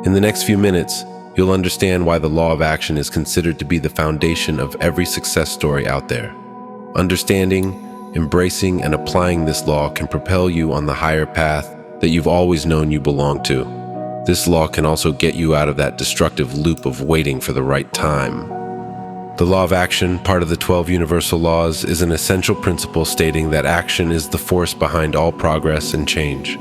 In the next few minutes, you'll understand why the law of action is considered to be the foundation of every success story out there. Understanding, embracing, and applying this law can propel you on the higher path that you've always known you belong to. This law can also get you out of that destructive loop of waiting for the right time. The law of action, part of the 12 universal laws, is an essential principle stating that action is the force behind all progress and change.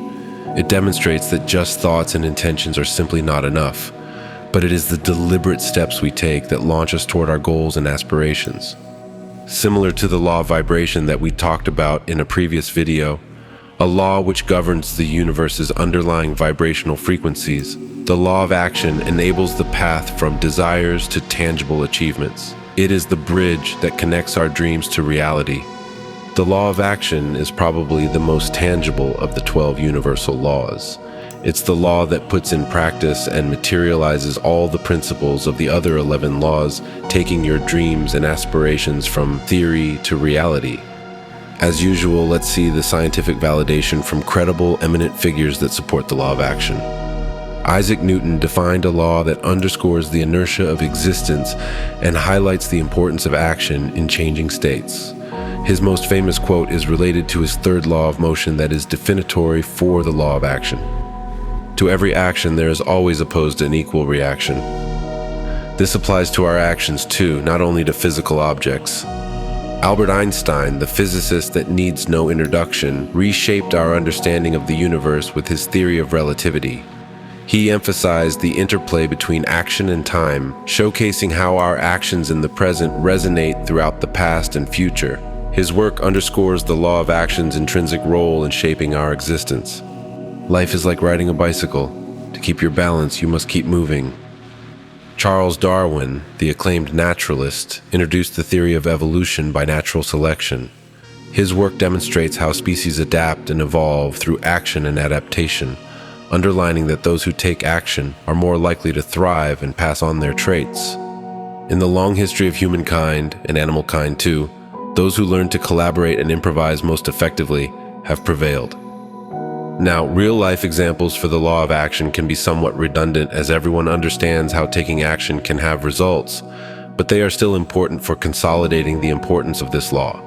It demonstrates that just thoughts and intentions are simply not enough, but it is the deliberate steps we take that launch us toward our goals and aspirations. Similar to the law of vibration that we talked about in a previous video, a law which governs the universe's underlying vibrational frequencies, the law of action enables the path from desires to tangible achievements. It is the bridge that connects our dreams to reality. The law of action is probably the most tangible of the 12 universal laws. It's the law that puts in practice and materializes all the principles of the other 11 laws, taking your dreams and aspirations from theory to reality. As usual, let's see the scientific validation from credible, eminent figures that support the law of action. Isaac Newton defined a law that underscores the inertia of existence and highlights the importance of action in changing states. His most famous quote is related to his third law of motion that is definitory for the law of action. To every action, there is always opposed an equal reaction. This applies to our actions too, not only to physical objects. Albert Einstein, the physicist that needs no introduction, reshaped our understanding of the universe with his theory of relativity. He emphasized the interplay between action and time, showcasing how our actions in the present resonate throughout the past and future. His work underscores the law of action's intrinsic role in shaping our existence. Life is like riding a bicycle. To keep your balance, you must keep moving. Charles Darwin, the acclaimed naturalist, introduced the theory of evolution by natural selection. His work demonstrates how species adapt and evolve through action and adaptation, underlining that those who take action are more likely to thrive and pass on their traits. In the long history of humankind, and animal kind too, those who learn to collaborate and improvise most effectively have prevailed. Now, real-life examples for the law of action can be somewhat redundant as everyone understands how taking action can have results, but they are still important for consolidating the importance of this law.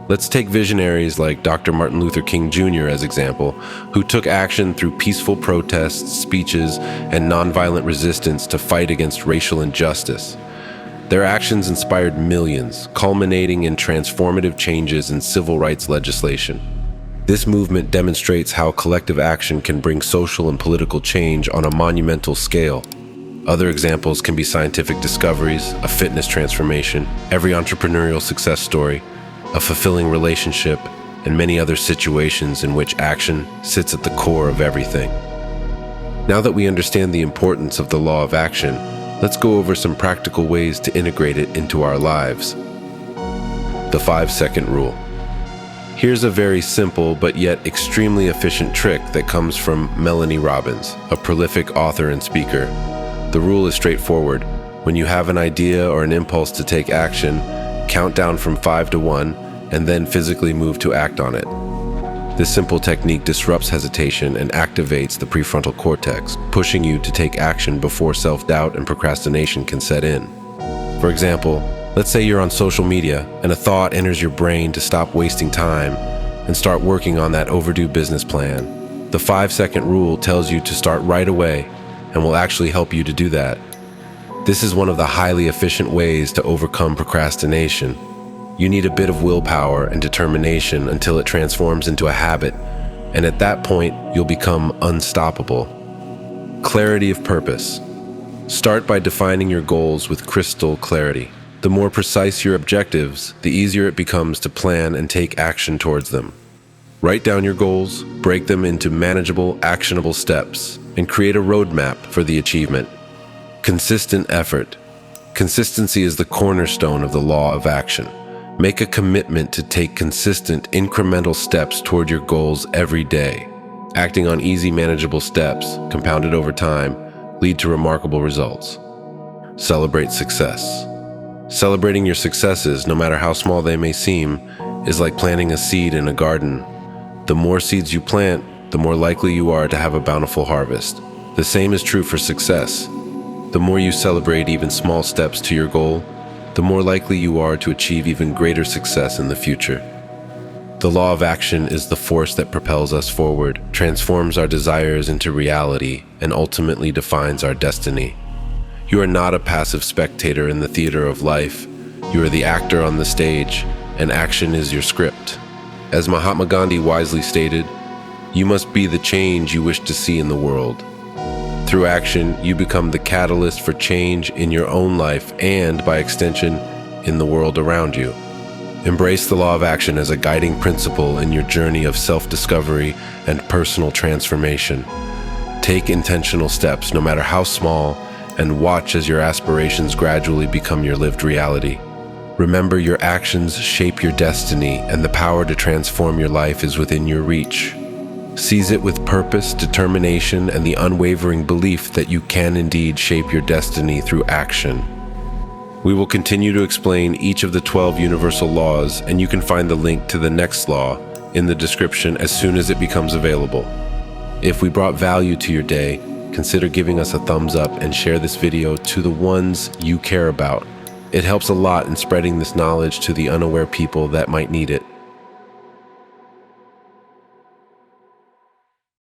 Let's take visionaries like Dr. Martin Luther King Jr. as example, who took action through peaceful protests, speeches, and nonviolent resistance to fight against racial injustice. Their actions inspired millions, culminating in transformative changes in civil rights legislation. This movement demonstrates how collective action can bring social and political change on a monumental scale. Other examples can be scientific discoveries, a fitness transformation, every entrepreneurial success story, a fulfilling relationship, and many other situations in which action sits at the core of everything. Now that we understand the importance of the law of action, let's go over some practical ways to integrate it into our lives. The 5-second rule. Here's a very simple but yet extremely efficient trick that comes from Mel Robbins, a prolific author and speaker. The rule is straightforward. When you have an idea or an impulse to take action, count down from 5 to 1, and then physically move to act on it. This simple technique disrupts hesitation and activates the prefrontal cortex, pushing you to take action before self-doubt and procrastination can set in. For example, let's say you're on social media and a thought enters your brain to stop wasting time and start working on that overdue business plan. The 5-second rule tells you to start right away and will actually help you to do that. This is one of the highly efficient ways to overcome procrastination. You need a bit of willpower and determination until it transforms into a habit, and at that point, you'll become unstoppable. Clarity of purpose. Start by defining your goals with crystal clarity. The more precise your objectives, the easier it becomes to plan and take action towards them. Write down your goals, break them into manageable, actionable steps, and create a roadmap for the achievement. Consistent effort. Consistency is the cornerstone of the law of action. Make a commitment to take consistent, incremental steps toward your goals every day. Acting on easy, manageable steps, compounded over time, lead to remarkable results. Celebrate success. Celebrating your successes, no matter how small they may seem, is like planting a seed in a garden. The more seeds you plant, the more likely you are to have a bountiful harvest. The same is true for success. The more you celebrate even small steps to your goal, the more likely you are to achieve even greater success in the future. The law of action is the force that propels us forward, transforms our desires into reality, and ultimately defines our destiny. You are not a passive spectator in the theater of life. You are the actor on the stage, and action is your script. As Mahatma Gandhi wisely stated, you must be the change you wish to see in the world. Through action, you become the catalyst for change in your own life and, by extension, in the world around you. Embrace the law of action as a guiding principle in your journey of self-discovery and personal transformation. Take intentional steps, no matter how small, and watch as your aspirations gradually become your lived reality. Remember, your actions shape your destiny, and the power to transform your life is within your reach. Seize it with purpose, determination, and the unwavering belief that you can indeed shape your destiny through action. We will continue to explain each of the 12 universal laws, and you can find the link to the next law in the description as soon as it becomes available. If we brought value to your day, consider giving us a thumbs up and share this video to the ones you care about. It helps a lot in spreading this knowledge to the unaware people that might need it.